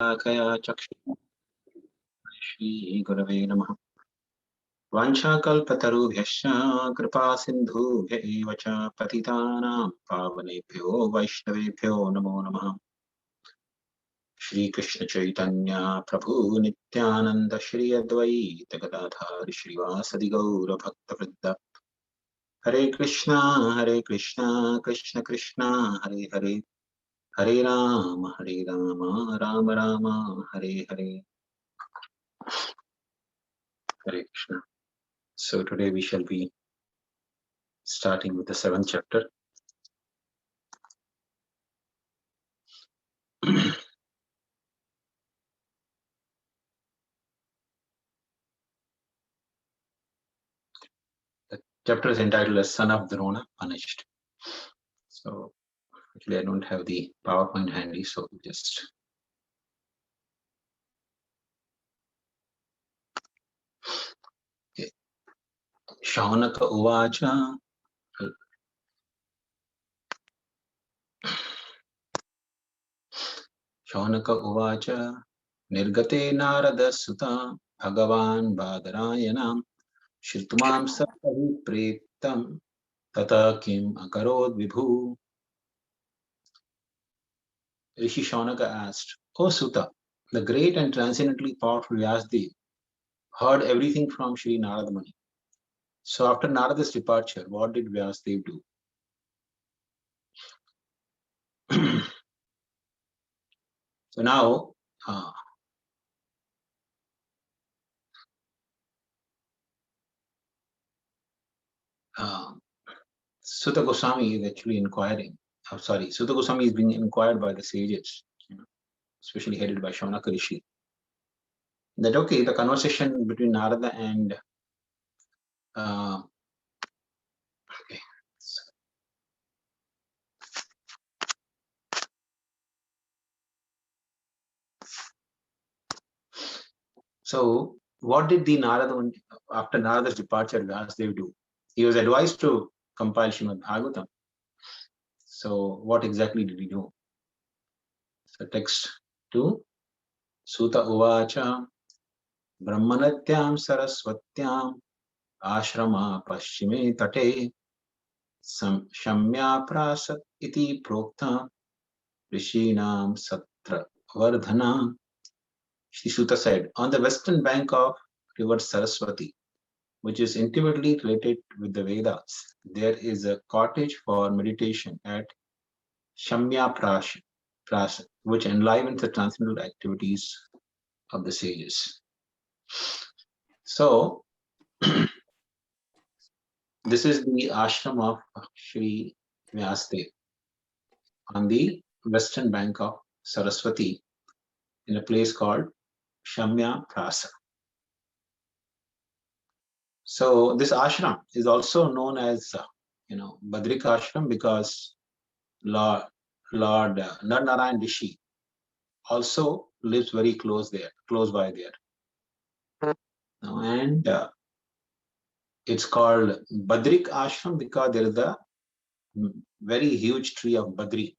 कया चक्षु श्री गुरवे नमः। वाञ्छाकल्पतरुभ्यश्च कृपा सिन्धुभ्य एव च पतितानां पावनेभ्यो वैष्णवेभ्यो नमो नमः। श्री कृष्ण चैतन्य प्रभु नित्यानंद श्री अद्वैत गदाधर श्रीवासदि गौर भक्तवृंद। हरे कृष्णा कृष्ण कृष्णा हरे हरे, हरे Ram Ram Ram Hare Hare. Hare Krishna. So today we shall be starting with the 7th chapter. The chapter is entitled as Son of Drona Punished. So actually I don't have the PowerPoint handy, so just okay. Shaunaka Uvacha. Shaunaka Uvacha Nirgate Narada Sutta Bhagavan Badarayanam Shritumam Sattahi Pretam Tata Kim Akarod Vibhu. Rishi Shaunaka asked, O Sutta, the great and transcendently powerful Vyasdev heard everything from Sri Narada Muni. So after Narada's departure, what did Vyasdev do? So now, Sutta Goswami is actually inquiring. Sutta Goswami is being inquired by the sages, especially headed by Shaunaka Rishi. That okay, the conversation between Narada and okay. So what did the Narada, after Narada's departure, Vyasdev do? He was advised to compile Srimad Bhagavatam. So what exactly did he do? So text 2, Sutta Uvacha Brahmanatyam Saraswatyam Ashrama Paschime Tate Shamya Prasat Iti Prokta Rishinam Satra Vardhana. Shri Sutta said, on the western bank of river Saraswati, which is intimately related with the Vedas, there is a cottage for meditation at Shamya Prasat, which enlivens the transcendental activities of the sages. So, this is the ashram of Sri Vyasdev on the western bank of Saraswati in a place called Shamya Prasa. So this ashram is also known as, Badrik Ashram because Lord Narnarayan Rishi also lives very close by there. And it's called Badrik Ashram because there is a very huge tree of Badri.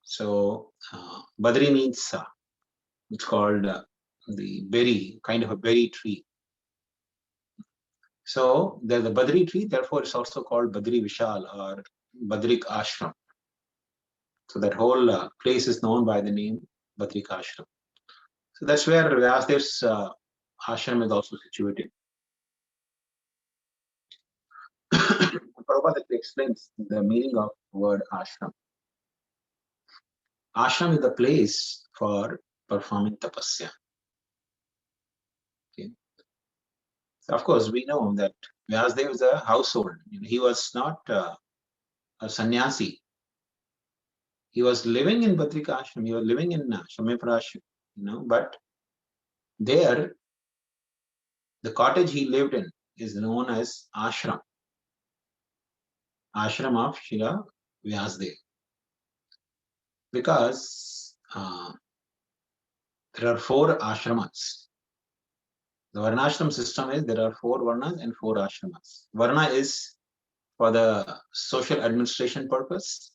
So Badri means it's called the berry, kind of a berry tree. So there's a Badri tree, therefore it's also called Badri Vishal or Badrik Ashram. So that whole place is known by the name Badrik Ashram. So that's where Vyasdev's ashram is also situated. Prabhupada explains the meaning of the word ashram. Ashram is the place for performing tapasya. Okay. So of course, we know that Vyasdev is a household. He was not a sannyasi. He was living in Badrik Ashram. He was living in Shamyaprashram, but there, the cottage he lived in is known as ashram. Ashram of Srila Vyasdev. Because there are 4 ashramas. The Varnashram system is there are 4 Varnas and 4 ashramas. Varna is for the social administration purpose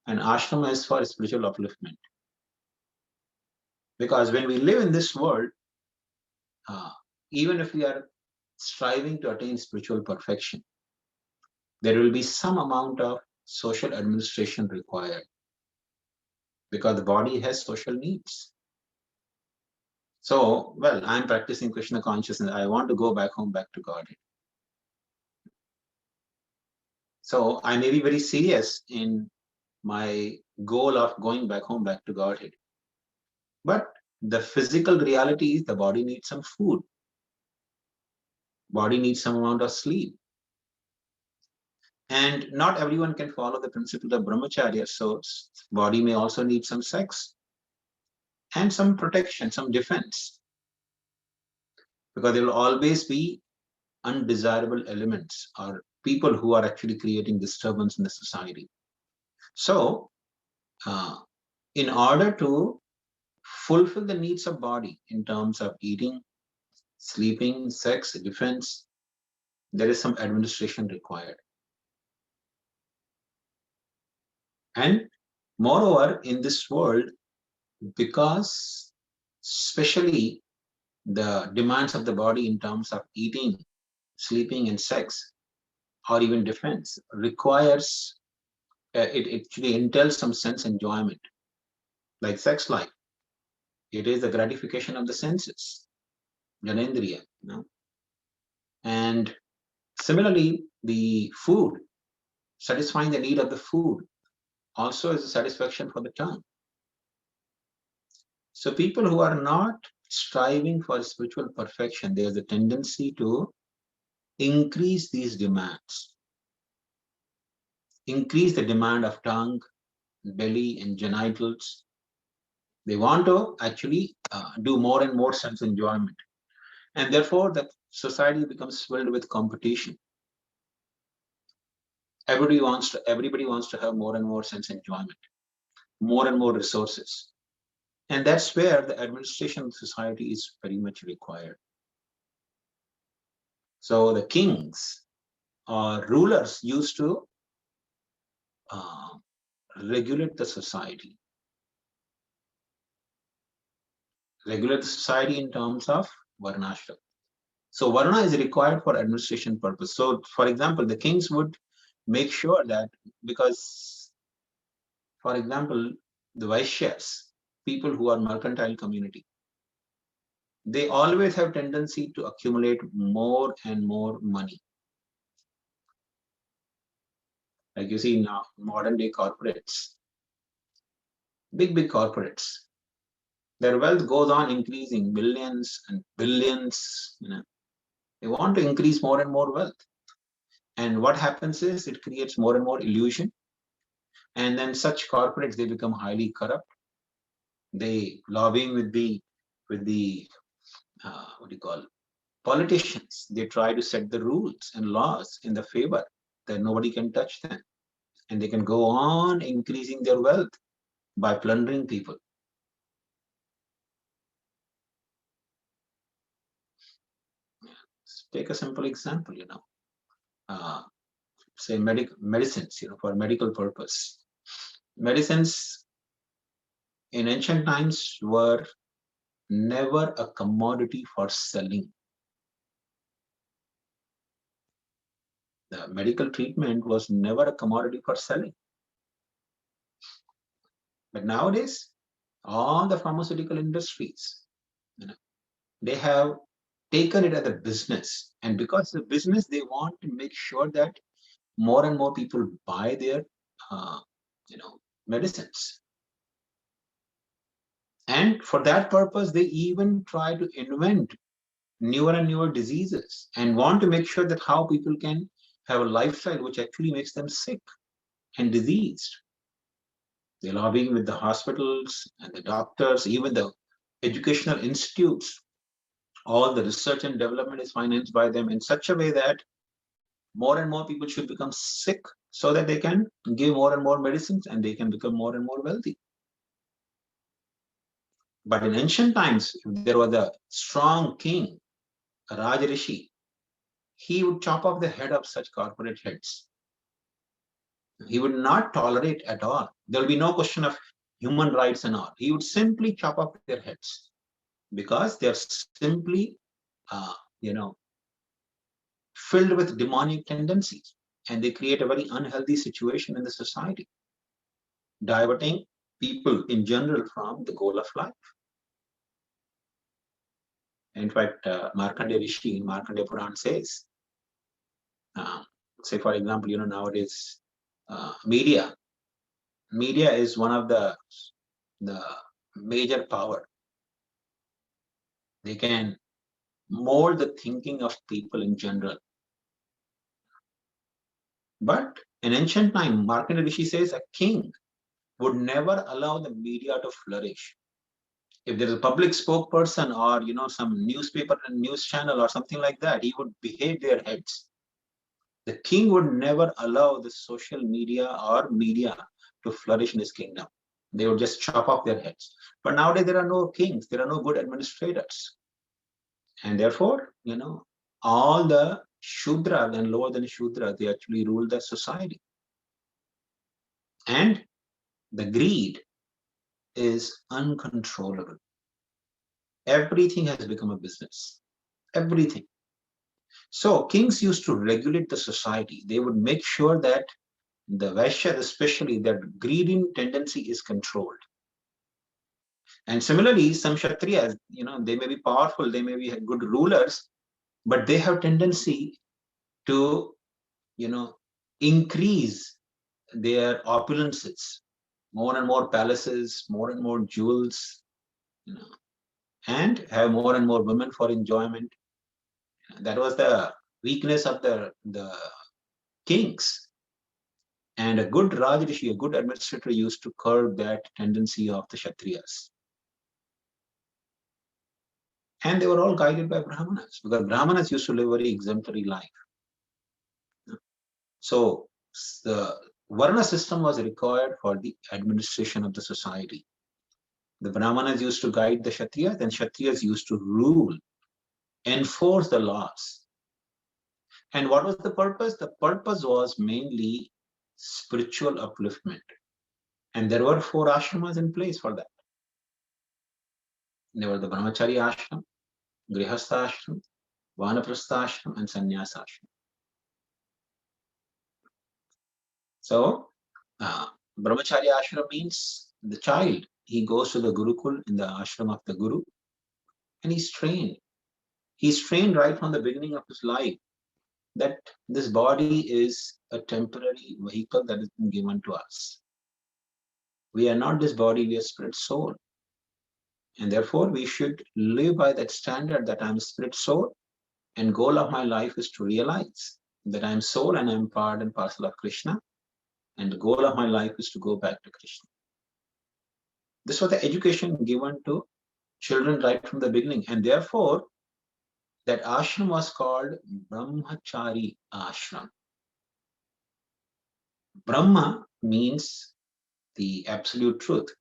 and ashrama is for spiritual upliftment. Because when we live in this world, even if we are striving to attain spiritual perfection, there will be some amount of social administration required, because the body has social needs. So, well, I'm practicing Krishna consciousness. I want to go back home, back to Godhead. So I may be very serious in my goal of going back home, back to Godhead. But the physical reality is the body needs some food. Body needs some amount of sleep. And not everyone can follow the principle of brahmacharya. So body may also need some sex and some protection, some defense. Because there will always be undesirable elements or people who are actually creating disturbance in the society. So in order to fulfill the needs of body in terms of eating, sleeping, sex, defense, there is some administration required. And moreover, in this world, because especially the demands of the body in terms of eating, sleeping, and sex, or even defense, requires, it actually entails some sense enjoyment, like sex life. It is the gratification of the senses, janendriya, And similarly, the food, satisfying the need of the food, also is a satisfaction for the tongue. So people who are not striving for spiritual perfection, there's a tendency to increase these demands, increase the demand of tongue, belly, and genitals. They want to actually do more and more sense enjoyment. And therefore, the society becomes filled with competition. Everybody wants to have more and more sense enjoyment, more and more resources. And that's where the administration of society is very much required. So the kings or rulers used to regulate the society. Regulate the society in terms of varnashram. So varna is required for administration purpose. So for example, the kings would make sure that, because, for example, the Vaishyas, people who are mercantile community, they always have tendency to accumulate more and more money. Like you see now, modern day corporates, big corporates, their wealth goes on increasing, billions and billions. They want to increase more and more wealth. And what happens is it creates more and more illusion. And then such corporates, they become highly corrupt. They lobbying with the what do you call, politicians. They try to set the rules and laws in the favor that nobody can touch them. And they can go on increasing their wealth by plundering people. Take a simple example, say medicines, for medical purpose. Medicines in ancient times were never a commodity for selling. The medical treatment was never a commodity for selling. But nowadays, all the pharmaceutical industries, they have taken it as a business. And because the business, they want to make sure that more and more people buy their, medicines. And for that purpose, they even try to invent newer and newer diseases and want to make sure that how people can have a lifestyle which actually makes them sick and diseased. They're lobbying with the hospitals and the doctors, even the educational institutes. All the research and development is financed by them in such a way that more and more people should become sick so that they can give more and more medicines and they can become more and more wealthy. But in ancient times, if there was a strong king, a Raja Rishi, he would chop off the head of such corporate heads. He would not tolerate at all. There will be no question of human rights and all, he would simply chop off their heads because they're simply, filled with demonic tendencies, and they create a very unhealthy situation in the society, diverting people in general from the goal of life. In fact, Markandeya Rishi in Markandeya Puran says, say for example, nowadays media is one of the major power. They can mold the thinking of people in general. But in ancient time, Markandeya Rishi says a king would never allow the media to flourish. If there's a public spokesperson or some newspaper and news channel or something like that, he would behave their heads. The king would never allow the social media or media to flourish in his kingdom. They would just chop off their heads. But nowadays there are no kings, there are no good administrators. And therefore, all the Shudra and lower than Shudra, they actually rule the society. And the greed is uncontrollable. Everything has become a business. Everything. So kings used to regulate the society. They would make sure that the Vaishyas, especially, that greedy tendency is controlled. And similarly, some Kshatriyas, they may be powerful, they may be good rulers, but they have tendency to, increase their opulences, more and more palaces, more and more jewels, and have more and more women for enjoyment. That was the weakness of the kings. And a good Rajrishi, a good administrator, used to curb that tendency of the Kshatriyas. And they were all guided by Brahmanas, because Brahmanas used to live a very exemplary life. So the Varna system was required for the administration of the society. The Brahmanas used to guide the Kshatriyas, and Kshatriyas used to rule, enforce the laws. And what was the purpose? The purpose was mainly spiritual upliftment. And there were 4 ashramas in place for that. There were the Brahmachari ashram, Grihastha ashram, Vanaprastha ashram, and Sannyasa ashram. So, Brahmachari ashram means the child. He goes to the Gurukul in the ashram of the Guru, and he's trained. He's trained right from the beginning of his life that this body is a temporary vehicle that has been given to us. We are not this body, we are spirit soul. And therefore, we should live by that standard that I'm spirit soul, and goal of my life is to realize that I'm soul and I'm part and parcel of Krishna, and the goal of my life is to go back to Krishna. This was the education given to children right from the beginning, and therefore that ashram was called Brahmachari ashram. Brahma means the absolute truth,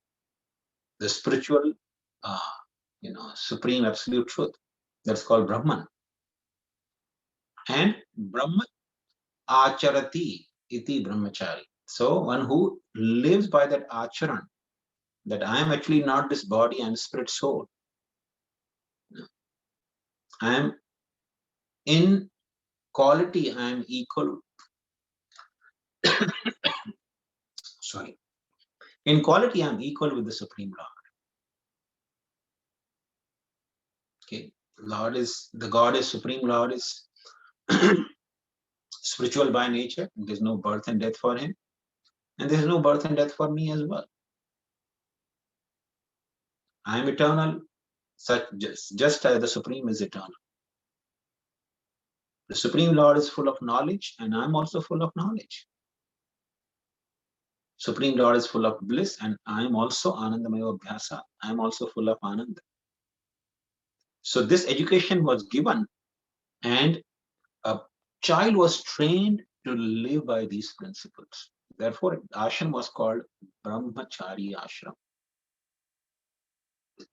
the spiritual, supreme absolute truth. That's called Brahman. And Brahma acharati iti brahmachari. So one who lives by that acharan, that I am actually not this body, I am spirit soul. I am in quality, I am equal. Sorry. In quality, I am equal with the Supreme Lord. Okay. The God is Supreme Lord is spiritual by nature. There's no birth and death for him. And there's no birth and death for me as well. I am eternal, just as the Supreme is eternal. The Supreme Lord is full of knowledge, and I'm also full of knowledge. Supreme Lord is full of bliss, and I am also Anandamaya Abhyasa. I am also full of Ananda. So this education was given, and a child was trained to live by these principles. Therefore, ashram was called Brahmachari ashram.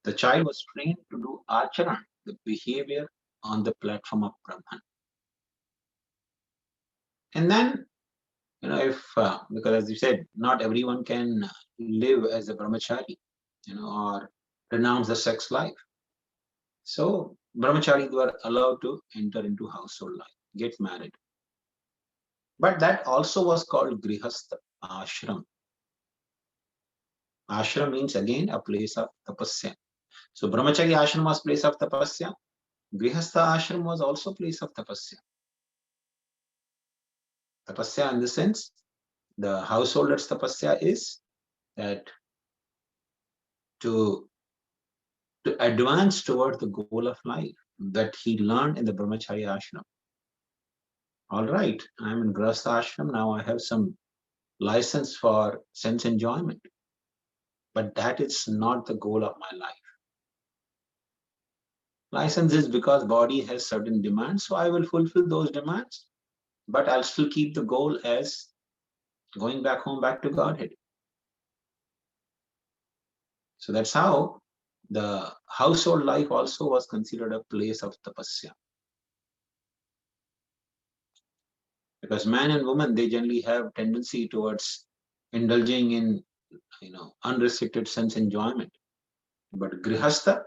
The child was trained to do acharan, the behavior on the platform of Brahman. And then If because as you said, not everyone can live as a brahmachari, or renounce the sex life. So brahmacharis were allowed to enter into household life, get married. But that also was called grihastha ashram. Ashram means again a place of tapasya. So brahmachari ashram was place of tapasya. Grihastha ashram was also place of tapasya. Tapasya in the sense, the householder's tapasya is that to advance toward the goal of life that he learned in the brahmachari ashram. All right, I'm in grihastha ashram, now I have some license for sense enjoyment. But that is not the goal of my life. License is because body has certain demands, so I will fulfill those demands, but I'll still keep the goal as going back home, back to Godhead. So that's how the household life also was considered a place of tapasya. Because man and woman, they generally have tendency towards indulging in unrestricted sense enjoyment. But grihastha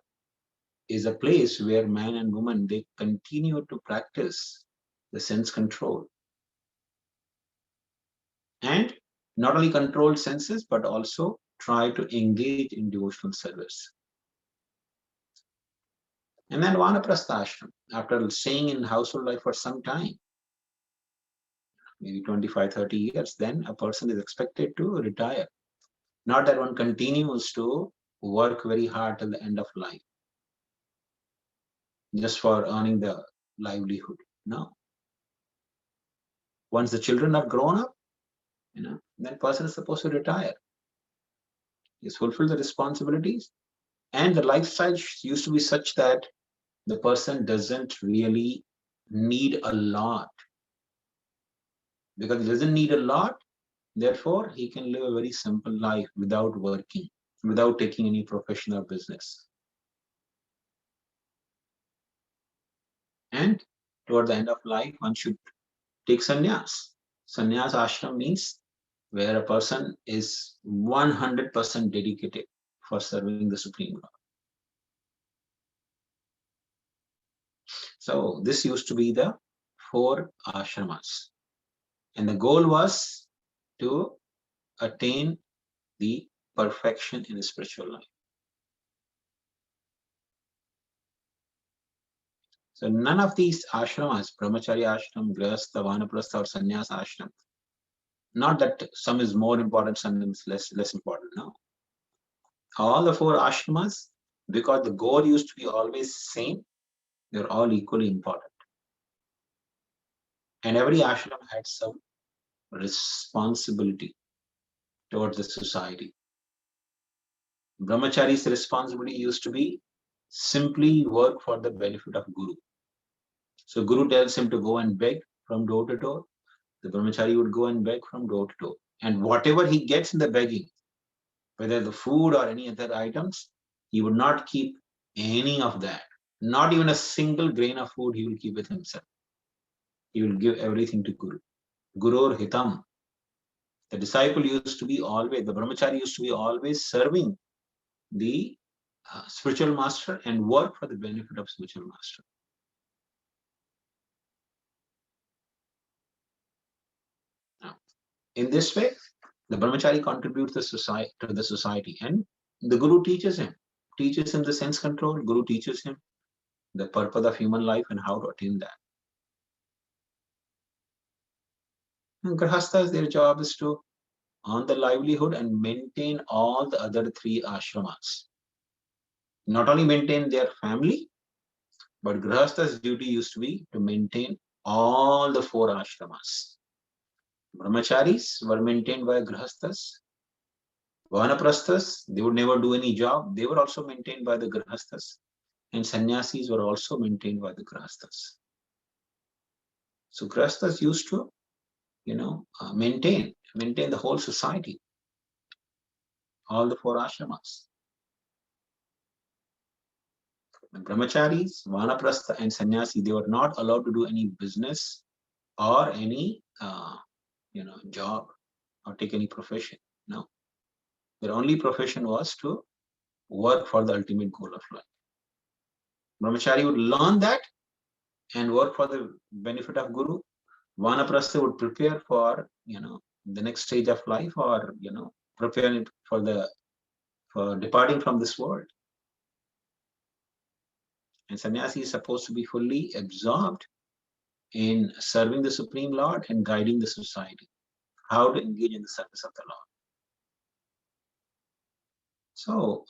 is a place where man and woman, they continue to practice the sense control. And not only control senses, but also try to engage in devotional service. And then vanaprastha ashram, after staying in household life for some time, maybe 25, 30 years, then a person is expected to retire. Not that one continues to work very hard till the end of life, just for earning the livelihood. No. Once the children are grown up, then person is supposed to retire. He's fulfilled the responsibilities, and the lifestyle used to be such that the person doesn't really need a lot. Because he doesn't need a lot, therefore he can live a very simple life without working, without taking any professional business. And toward the end of life, one should take sannyas. Sannyas ashram means where a person is 100% dedicated for serving the Supreme Lord. So this used to be the 4 ashramas. And the goal was to attain the perfection in the spiritual life. So none of these ashramas, brahmacharya ashram, grihastha, vanaprastha or sannyas ashram, not that some is more important, some is less important, no. All the 4 ashramas, because the goal used to be always same, they're all equally important. And every ashram had some responsibility towards the society. Brahmachari's responsibility used to be simply work for the benefit of Guru. So Guru tells him to go and beg from door to door. The brahmachari would go and beg from door to door. And whatever he gets in the begging, whether the food or any other items, he would not keep any of that. Not even a single grain of food he will keep with himself. He will give everything to Guru. Gurur hitam. The disciple used to be always, the brahmachari used to be always serving the spiritual master and work for the benefit of spiritual master. Now, in this way, the brahmachari contributes to the society, and the Guru teaches him the sense control. Guru teaches him the purpose of human life and how to attain that. And grihasthas, their job is to earn the livelihood and maintain all the other 3 ashramas. Not only maintain their family, but grihastha's duty used to be to maintain all the 4 ashramas. Brahmacharis were maintained by grihasthas. Vanaprasthas, they would never do any job. They were also maintained by the grihasthas. And sannyasis were also maintained by the grihasthas. So grihasthas used to, maintain the whole society, all the 4 ashramas. The brahmacharis, vanaprastha and sannyasi, they were not allowed to do any business or any job or take any profession. No. Their only profession was to work for the ultimate goal of life. Brahmachari would learn that and work for the benefit of Guru. Vanaprastha would prepare for, the next stage of life, or, preparing for departing from this world. And sannyasi is supposed to be fully absorbed in serving the Supreme Lord and guiding the society, how to engage in the service of the Lord. So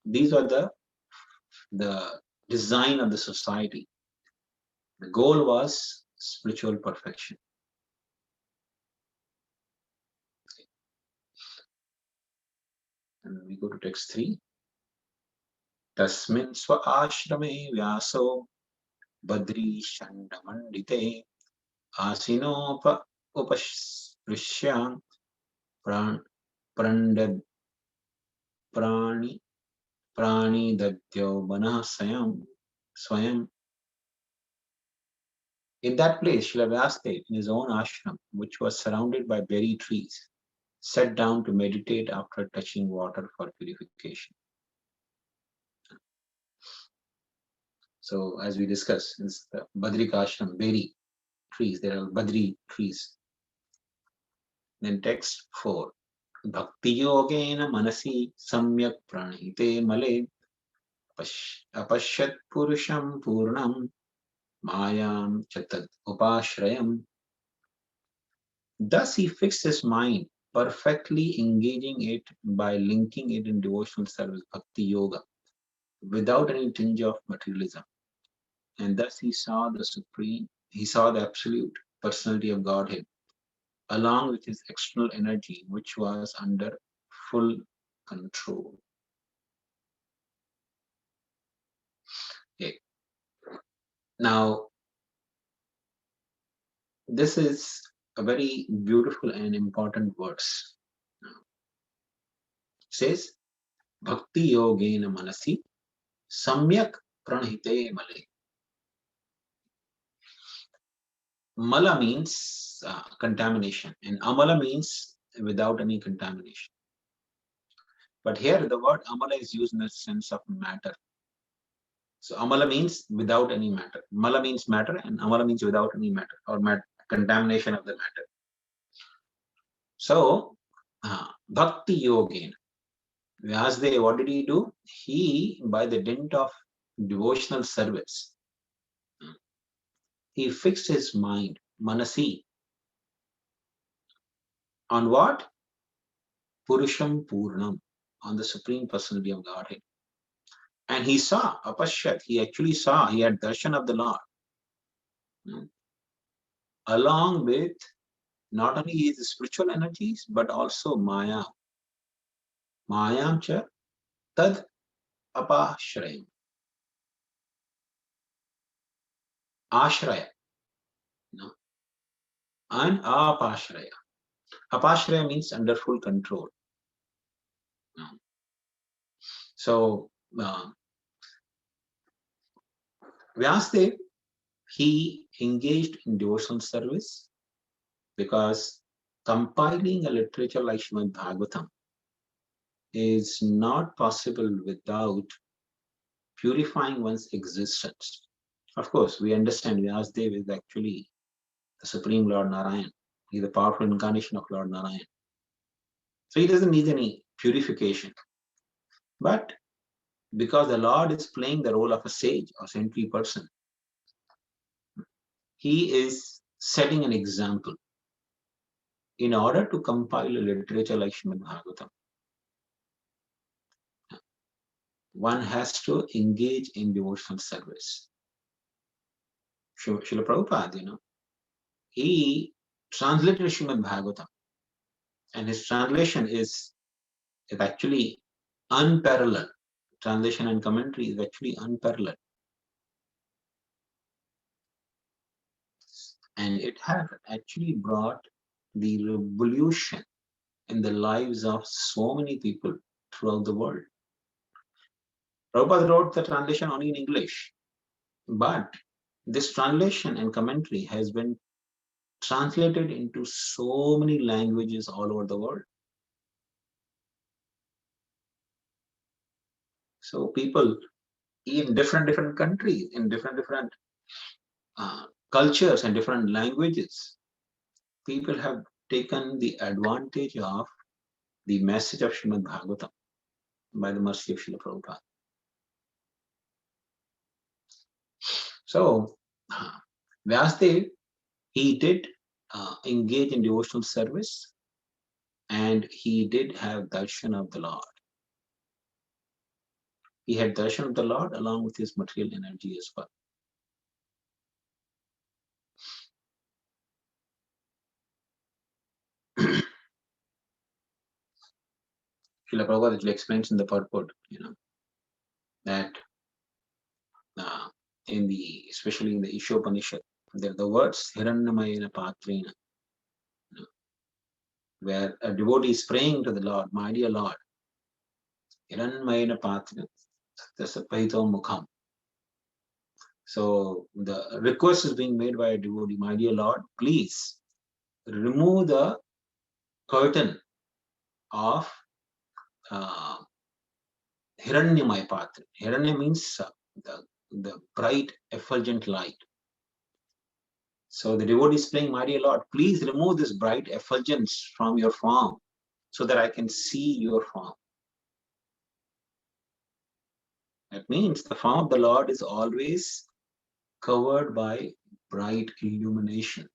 these are the design of the society. The goal was spiritual perfection. And we go to text 3. Tasmin swa ashrame vyaso badri shandamandite asinopa upasprishya prandad prani dadyo manah swayam. In that place, Srila Vyasdev, in his own ashram, which was surrounded by berry trees, sat down to meditate after touching water for purification. So, as we discussed, it's the Badrika ashram, berry trees. There are Badri trees. Then text 4. Bhakti yogena manasi samyak pranite male apashyat purusham purnam mayam chatad upashrayam. Thus he fixed his mind, perfectly engaging it by linking it in devotional service, bhakti yoga, without any tinge of materialism. And thus he saw the supreme, he saw the absolute personality of Godhead, along with his external energy, which was under full control. Okay. Now, this is a very beautiful and important verse. It says, Bhakti yogena manasi samyak pranhite male. Mala means contamination, and amala means without any contamination. But here the word amala is used in the sense of matter. So amala means without any matter. Mala means matter, and amala means without any matter, or contamination of the matter. So bhakti yogena, Vyasdev, what did he do? He, by the dint of devotional service, he fixed his mind, manasi, on what? Purusham Purnam, on the Supreme Personality of Godhead. And he saw, apashyat, he actually saw, he had darshan of the Lord. Along with not only his spiritual energies, but also Maya. Mayam cha tad apashrayam. Ashraya. And apashraya. Apashraya means under full control. So, Vyasdev, he engaged in devotional service because compiling a literature like Srimad Bhagavatam is not possible without purifying one's existence. Of course, we understand Vyasdev is actually the Supreme Lord Narayan. He's the powerful incarnation of Lord Narayan. So he doesn't need any purification. But because the Lord is playing the role of a sage or saintly person, he is setting an example. In order to compile a literature like Srimad Bhagavatam, one has to engage in devotional service. Srila Prabhupada, he translated Srimad Bhagavatam, and his translation is actually unparalleled. Translation and commentary is actually unparalleled. And it has actually brought the revolution in the lives of so many people throughout the world. Prabhupada wrote the translation only in English, but this translation and commentary has been translated into so many languages all over the world. So people in different countries, in different cultures and different languages, people have taken the advantage of the message of Srimad Bhagavatam by the mercy of Srila Prabhupada. So Vyasdev, he did engage in devotional service, and he did have darshan of the Lord. He had darshan of the Lord along with his material energy as well. Srila Prabhupada actually explains in the purport, that in the, especially in the Ishopanishad, there are the words Hiranyamayena Patrena, where a devotee is praying to the Lord, my dear Lord, Hiranyamayena Patrena Satyasapahito Mukham. So the request is being made by a devotee, my dear Lord, please remove the curtain of Hiranyamaya Patra. Hiranya means the bright, effulgent light. So the devotee is praying, my dear Lord, please remove this bright effulgence from your form so that I can see your form. That means the form of the Lord is always covered by bright illumination,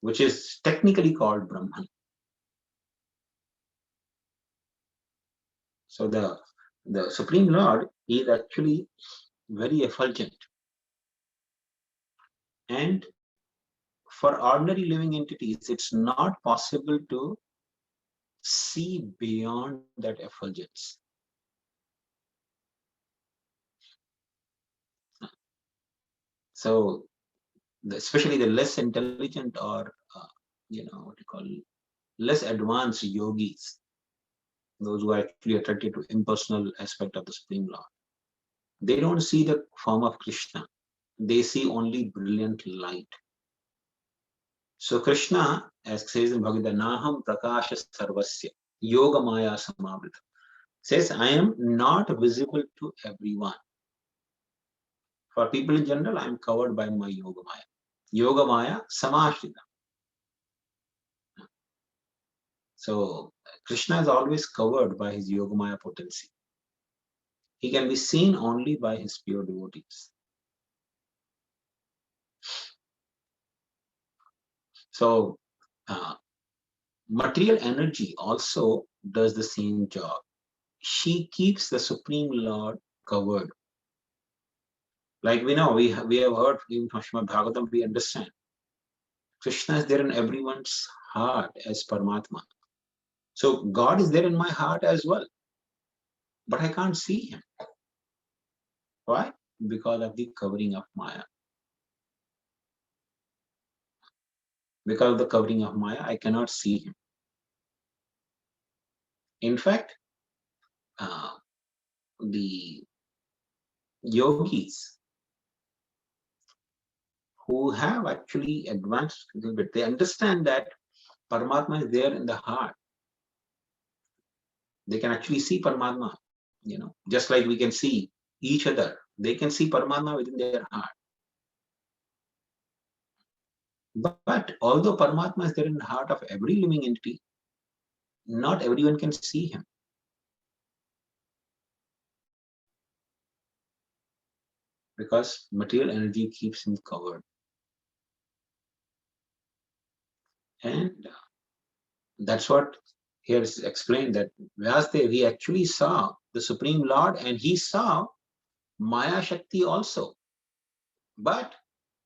which is technically called Brahman. So the Supreme Lord is actually very effulgent. And for ordinary living entities, it's not possible to see beyond that effulgence. So especially the less intelligent or what you call less advanced yogis, those who are actually attracted to impersonal aspect of the Supreme Lord, they don't see the form of Krishna. They see only brilliant light. So Krishna, as says in Bhagavad Gita, Naham Prakasha Sarvasya Yoga Maya Samavrita, says, I am not visible to everyone. For people in general, I am covered by my Yoga Maya. Yoga Maya Samashrita. So Krishna is always covered by his Yogamaya potency. He can be seen only by his pure devotees. So material energy also does the same job. She keeps the Supreme Lord covered. Like we know, we have heard even from Srimad Bhagavatam, we understand. Krishna is there in everyone's heart as Paramatma. So God is there in my heart as well. But I can't see him. Why? Because of the covering of Maya. Because of the covering of Maya, I cannot see him. In fact, the yogis who have actually advanced a little bit, they understand that Paramatma is there in the heart. They can actually see Paramatma, just like we can see each other. They can see Paramatma within their heart. But although Paramatma is there in the heart of every living entity, not everyone can see him. Because material energy keeps him covered. And that's what here is explained, that Vyasdev, he actually saw the Supreme Lord and he saw Maya Shakti also. But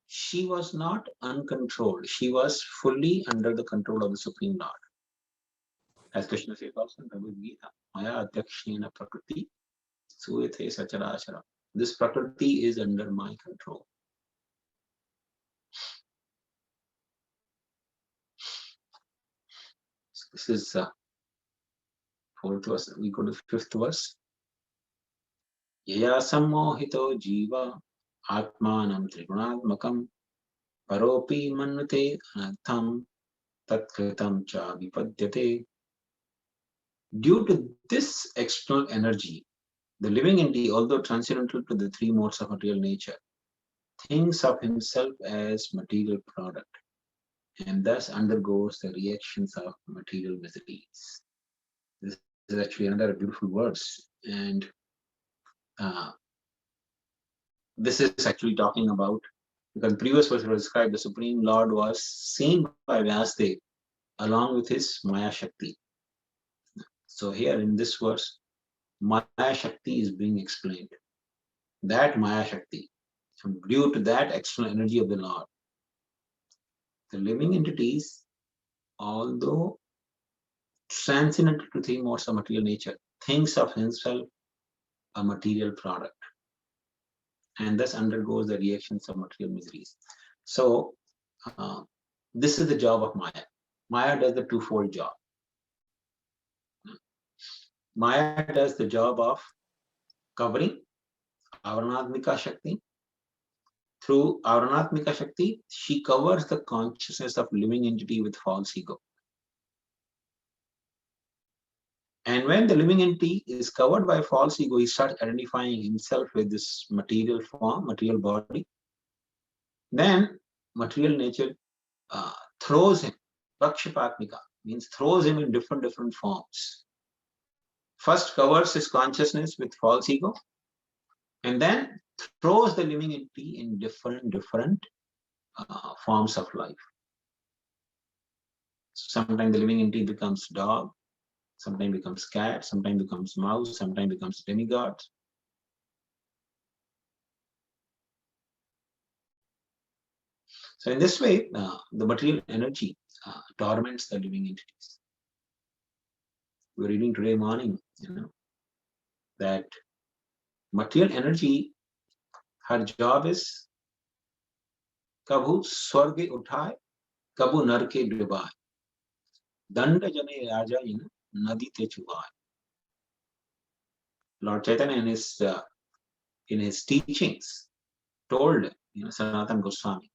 she was not uncontrolled. She was fully under the control of the Supreme Lord. As Krishna says also in Bhagavad Gita, Maya Adhyakshena Prakriti Suyate Sacharachara. This Prakriti is under my control. So this is fourth verse. We go to fifth verse. Yaya sammohito jiva atmanam trigunatmakam Paropi manute anartham tatkritam cha vipadyate. Due to this external energy, the living entity, although transcendental to the three modes of material nature, thinks of himself as material product and thus undergoes the reactions of material miseries. This is actually another beautiful verse, and uh, this is actually talking about, because the previous verse was described, the Supreme Lord was seen by Vyasdev along with his Maya Shakti. So here in this verse, Maya Shakti is being explained. That Maya Shakti, due to that external energy of the Lord, the living entities, although transcendent to three modes of material nature, thinks of himself a material product and thus undergoes the reactions of material miseries. So this is the job of Maya. Maya does the twofold job. Maya does the job of covering Avaranatmika Shakti. Through Avaranatmika Shakti, she covers the consciousness of living entity with false ego. And when the living entity is covered by false ego, he starts identifying himself with this material form, material body. Then material nature throws him, Prakshapatmika, means throws him in different forms. First covers his consciousness with false ego, and then throws the living entity in different forms of life. Sometimes the living entity becomes dog, sometimes becomes cat, sometimes becomes mouse, sometimes becomes demigod. So in this way, the material energy torments the living entities. We're reading today morning, that material energy, her job is kabhu swarge uthaye, kabhu narke dubaye, danda jane raja in nadi te chubaye. Lord Chaitanya in his teachings told Sanatana Goswami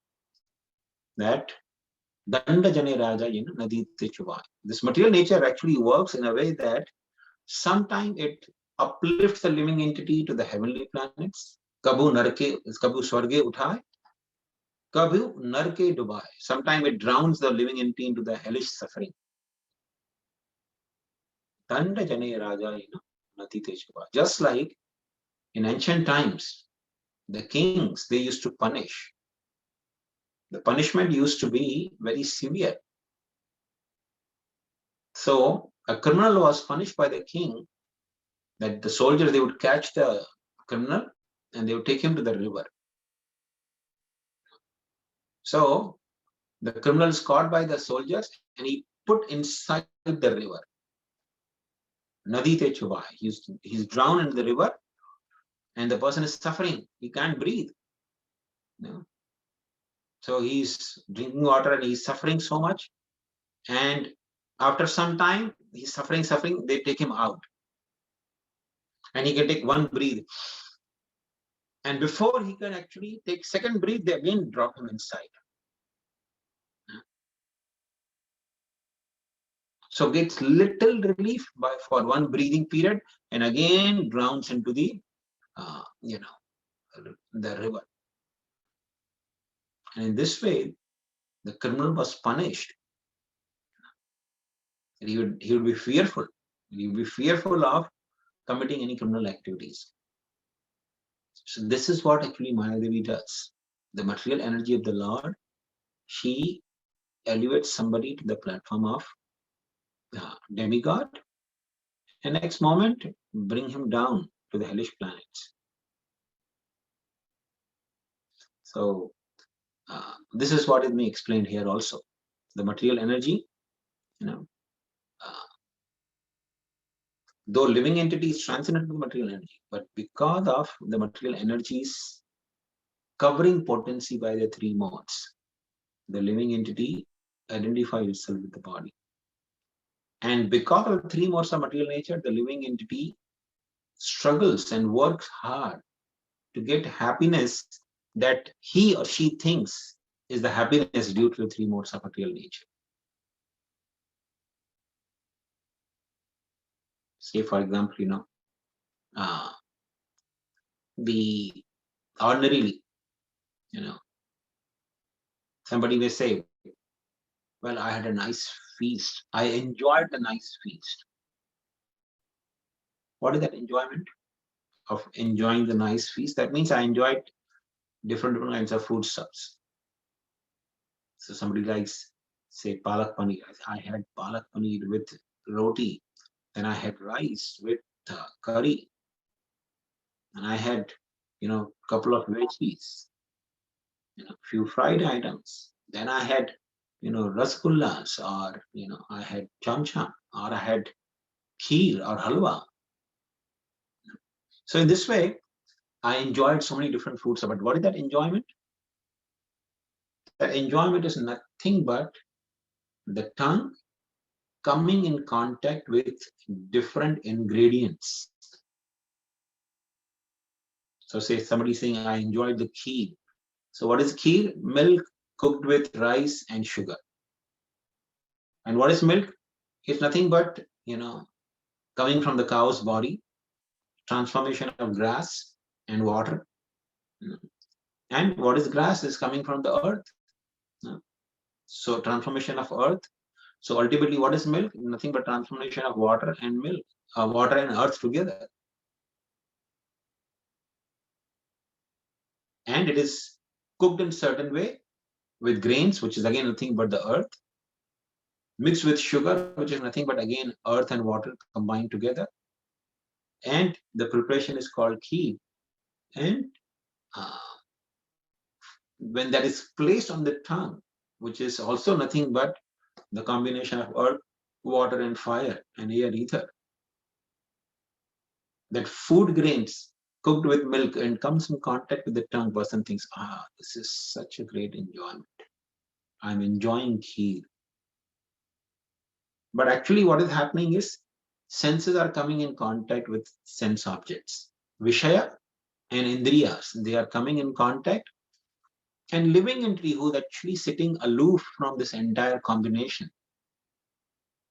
that danda jane raja in nadi te chubaye. This material nature actually works in a way that sometimes it uplifts the living entity to the heavenly planets. Kabhu swarge uthaye, kabhu narke dubaye. Sometimes it drowns the living entity into the hellish suffering. Danda jane raja in nadi te chubaye. Just like in ancient times, the kings, they used to punish. The punishment used to be very severe. So a criminal was punished by the king, that the soldiers, they would catch the criminal and they would take him to the river. So the criminal is caught by the soldiers and he put inside the river. Nadi te chubai. He's drowned in the river and the person is suffering. He can't breathe. So he's drinking water and he's suffering so much. And after some time, he's suffering, they take him out. And he can take one breath. And before he can actually take second breath, they again drop him inside. So gets little relief for one breathing period and again drowns into the river. And in this way, the criminal was punished. He would be fearful. He would be fearful of committing any criminal activities. So this is what actually Mayadevi does. The material energy of the Lord, she elevates somebody to the platform of demigod, and next moment bring him down to the hellish planets. So this is what is being explained here also. The material energy, though living entity is transcendent to the material energy, but because of the material energies covering potency by the three modes, the living entity identifies itself with the body. And because of the three modes of material nature, the living entity struggles and works hard to get happiness that he or she thinks is the happiness due to the three modes of material nature. Say, for example, the ordinarily, somebody may say, well, I had a nice feast. I enjoyed the nice feast. What is that enjoyment of enjoying the nice feast? That means I enjoyed different kinds of foodstuffs. So somebody likes, say, palak paneer. I had palak paneer with roti. Then I had rice with curry. And I had, couple of veggies, few fried items. Then I had, rasgullas, or, I had cham cham, or I had kheer or halwa. So in this way, I enjoyed so many different foods. But what is that enjoyment? That enjoyment is nothing but the tongue coming in contact with different ingredients. So say somebody saying, I enjoyed the kheer. So what is kheer? Milk cooked with rice and sugar. And what is milk? It's nothing but, coming from the cow's body, transformation of grass and water. And what is grass is coming from the earth. So transformation of earth. So ultimately, what is milk? Nothing but transformation of water and milk, water and earth together. And it is cooked in certain way with grains, which is again nothing but the earth, mixed with sugar, which is nothing but again earth and water combined together. And the preparation is called kheer. And when that is placed on the tongue, which is also nothing but the combination of earth, water, and fire, and air, ether, that food grains cooked with milk and comes in contact with the tongue, person thinks, this is such a great enjoyment. I'm enjoying kheer. But actually what is happening is senses are coming in contact with sense objects. Vishaya and Indriyas, they are coming in contact, and living entity who is actually sitting aloof from this entire combination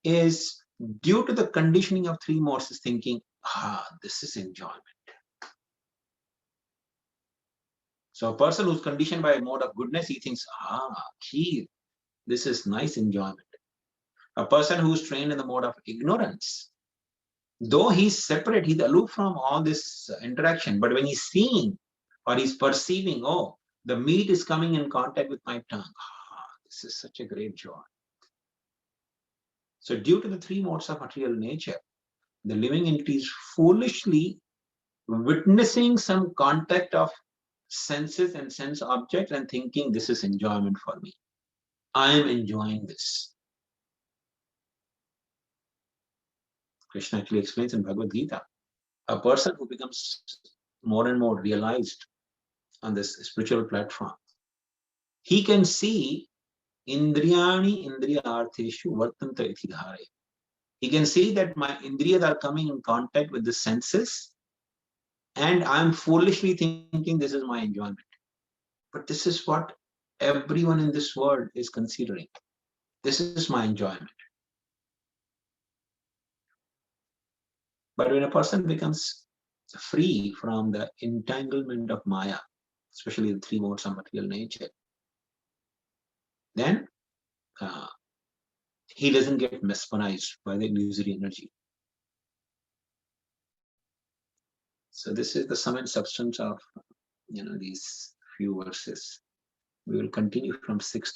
is due to the conditioning of three modes is thinking, this is enjoyment. So a person who's conditioned by a mode of goodness, he thinks, kheer, this is nice enjoyment. A person who's trained in the mode of ignorance, though he's separate, he's aloof from all this interaction, but when he's seeing or he's perceiving, the meat is coming in contact with my tongue, this is such a great joy. So due to the three modes of material nature, the living entity is foolishly witnessing some contact of senses and sense objects and thinking this is enjoyment for me. I am enjoying this. Krishna actually explains in Bhagavad Gita, a person who becomes more and more realized on this spiritual platform, he can see indriyani indriyartheshu vartanta iti dhare. He can see that my indriyas are coming in contact with the senses, and I'm foolishly thinking this is my enjoyment. But this is what everyone in this world is considering. This is my enjoyment. But when a person becomes free from the entanglement of Maya, especially the three modes of material nature, then he doesn't get mesmerized by the illusory energy. So this is the sum and substance of these few verses. We will continue from 6th